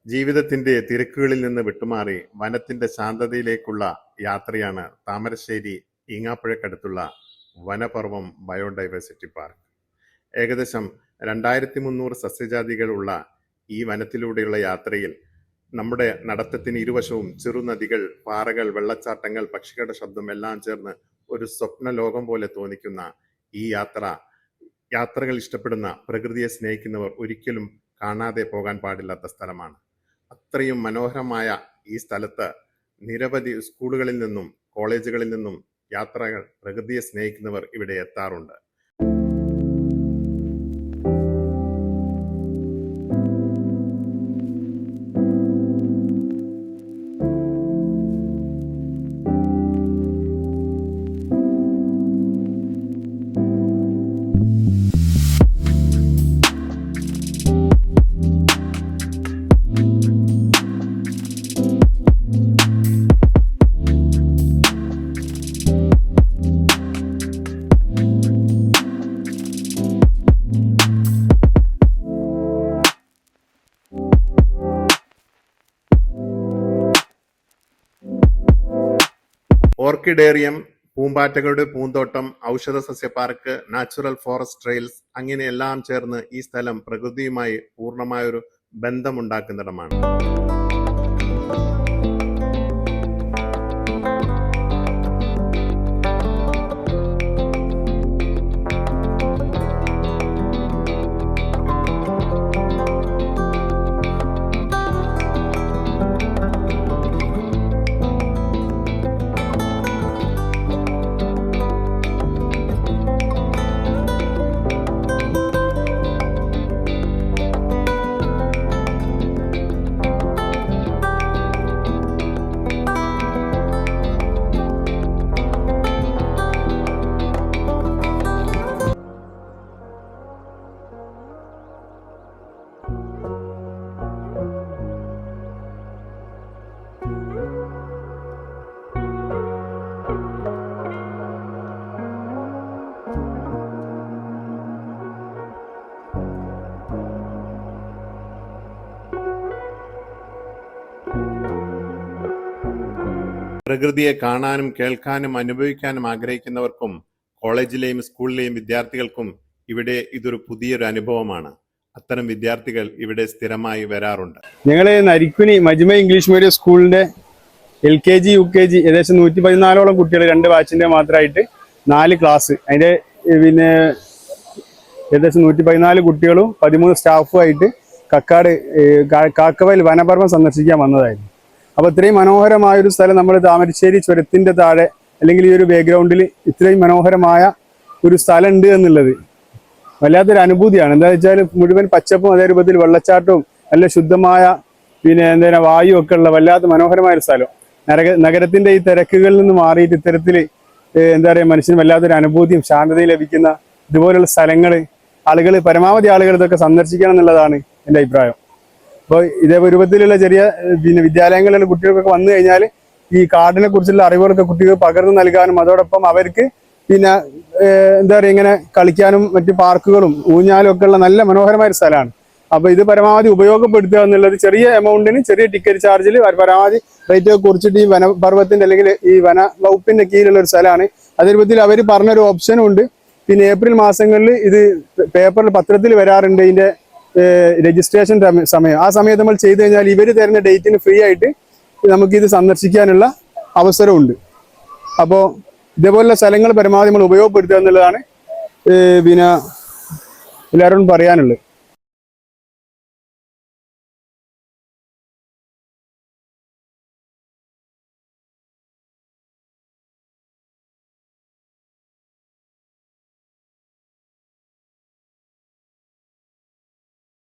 ജീവിതത്തിന്റെ തിരക്കുകളിൽ നിന്ന് വിട്ടുമാറി വനത്തിന്റെ ശാന്തതയിലേക്കുള്ള യാത്രയാണ് താമരശ്ശേരി ഈങ്ങാപ്പുഴക്കടുത്തുള്ള വനപർവം ബയോഡൈവേഴ്സിറ്റി പാർക്ക്. ഏകദേശം 2300 സസ്യജാതികളുള്ള ഈ വനത്തിലൂടെയുള്ള യാത്രയിൽ നമ്മുടെ നടത്തത്തിന് ഇരുവശവും ചെറുനദികൾ, പാറകൾ, വെള്ളച്ചാട്ടങ്ങൾ, പക്ഷികളുടെ ശബ്ദം എല്ലാം ചേർന്ന് ഒരു സ്വപ്ന ലോകം പോലെ തോന്നിക്കുന്ന ഈ യാത്രകൾ ഇഷ്ടപ്പെടുന്ന, പ്രകൃതിയെ സ്നേഹിക്കുന്നവർ ഒരിക്കലും കാണാതെ പോകാൻ പാടില്ലാത്ത സ്ഥലമാണ്. അത്രയും മനോഹരമായ ഈ സ്ഥലത്ത് നിരവധി സ്കൂളുകളിൽ നിന്നും കോളേജുകളിൽ നിന്നും യാത്രകൾ, പ്രകൃതിയെ സ്നേഹിക്കുന്നവർ ഇവിടെ എത്താറുണ്ട്. ഓർക്കിഡേറിയം, പൂമ്പാറ്റകളുടെ പൂന്തോട്ടം, ഔഷധ സസ്യ പാർക്ക്, നാച്ചുറൽ ഫോറസ്റ്റ് ട്രെയിൽസ്, അങ്ങനെ എല്ലാം ചേർന്ന് ഈ സ്ഥലം പ്രകൃതിയുമായി പൂർണ്ണമായൊരു ബന്ധമുണ്ടാക്കുന്നിടമാണ്. പ്രകൃതിയെ കാണാനും കേൾക്കാനും അനുഭവിക്കാനും ആഗ്രഹിക്കുന്നവർക്കും കോളേജിലെയും സ്കൂളിലെയും വിദ്യാർത്ഥികൾക്കും ഇവിടെ ഇതൊരു പുതിയൊരു അനുഭവമാണ്. അത്തരം വിദ്യാർത്ഥികൾ ഇവിടെ സ്ഥിരമായി വരാറുണ്ട്. ഞങ്ങൾ നരിക്കുനി മജ്മ ഇംഗ്ലീഷ് മീഡിയം സ്കൂളിന്റെ LKG UKG ഏകദേശം 114ഓളം കുട്ടികൾ, 2 ബാച്ചിന്റെ മാത്രമായിട്ട് 4 ക്ലാസ്, അതിന്റെ പിന്നെ ഏകദേശം 114 കുട്ടികളും 13 സ്റ്റാഫും ആയിട്ട് കാക്കവയൽ വനപർവ്വം സന്ദർശിക്കാൻ വന്നതായിരുന്നു. അപ്പോൾ ഇത്രയും മനോഹരമായ ഒരു സ്ഥലം നമ്മൾ താമരശ്ശേരി ചുരത്തിന്റെ താഴെ അല്ലെങ്കിൽ ഈ ഒരു ബാക്ക്ഗ്രൗണ്ടിൽ ഇത്രയും മനോഹരമായ ഒരു സ്ഥലം ഉണ്ട് എന്നുള്ളത് വല്ലാത്തൊരു അനുഭൂതിയാണ്. എന്താ വെച്ചാൽ മുഴുവൻ പച്ചപ്പും അതേ രൂപത്തിൽ വെള്ളച്ചാട്ടവും നല്ല ശുദ്ധമായ പിന്നെ വായു ഒക്കെ ഉള്ള വല്ലാത്ത മനോഹരമായ ഒരു സ്ഥലം. നഗരത്തിന്റെ ഈ തിരക്കുകളിൽ നിന്ന് മാറിയിട്ട് ഇത്തരത്തിൽ മനുഷ്യന് വല്ലാത്തൊരു അനുഭൂതിയും ശാന്തതയും ലഭിക്കുന്ന ഇതുപോലുള്ള സ്ഥലങ്ങൾ പരമാവധി ആളുകൾ ഇതൊക്കെ സന്ദർശിക്കണം എന്നുള്ളതാണ് എൻ്റെ അഭിപ്രായം. അപ്പോൾ ഇതേ രൂപത്തിലുള്ള ചെറിയ വിദ്യാലയങ്ങളിലുള്ള കുട്ടികൾക്കൊക്കെ വന്നു കഴിഞ്ഞാൽ ഈ കാടിനെ കുറിച്ചുള്ള അറിവുകളൊക്കെ കുട്ടികൾ പകർന്നു നൽകാനും അതോടൊപ്പം അവർക്ക് ഇങ്ങനെ കളിക്കാനും മറ്റു പാർക്കുകളും ഊഞ്ഞാലും ഒക്കെ ഉള്ള നല്ല മനോഹരമായ ഒരു സ്ഥലമാണ്. അപ്പൊ ഇത് പരമാവധി ഉപയോഗപ്പെടുത്തുക എന്നുള്ളത് ചെറിയ എമൗണ്ടിന്, ചെറിയ ടിക്കറ്റ് ചാർജിൽ പരമാവധി റേറ്റ് ഒക്കെ കുറിച്ചിട്ട് ഈ വനപർവ്വത്തിന്റെ അല്ലെങ്കിൽ ഈ വന വകുപ്പിന്റെ കീഴിലുള്ള ഒരു സ്ഥലമാണ്. അതേ രൂപത്തിൽ അവർ പറഞ്ഞൊരു ഓപ്ഷനും ഉണ്ട്. പിന്നെ ഏപ്രിൽ മാസങ്ങളിൽ ഇത് പേപ്പറിൽ പത്രത്തിൽ വരാറുണ്ട് ഇതിന്റെ രജിസ്ട്രേഷൻ സമയം. ആ സമയത്ത് നമ്മൾ ചെയ്തു കഴിഞ്ഞാൽ ഇവർ തരുന്ന ഡേറ്റിന് ഫ്രീ ആയിട്ട് നമുക്കിത് സന്ദർശിക്കാനുള്ള അവസരമുണ്ട്. അപ്പോൾ ഇതേപോലുള്ള സ്ഥലങ്ങൾ പരമാവധി നമ്മൾ ഉപയോഗപ്പെടുത്തുക എന്നുള്ളതാണ് പിന്നെ എല്ലാവരോടും പറയാനുള്ളത്.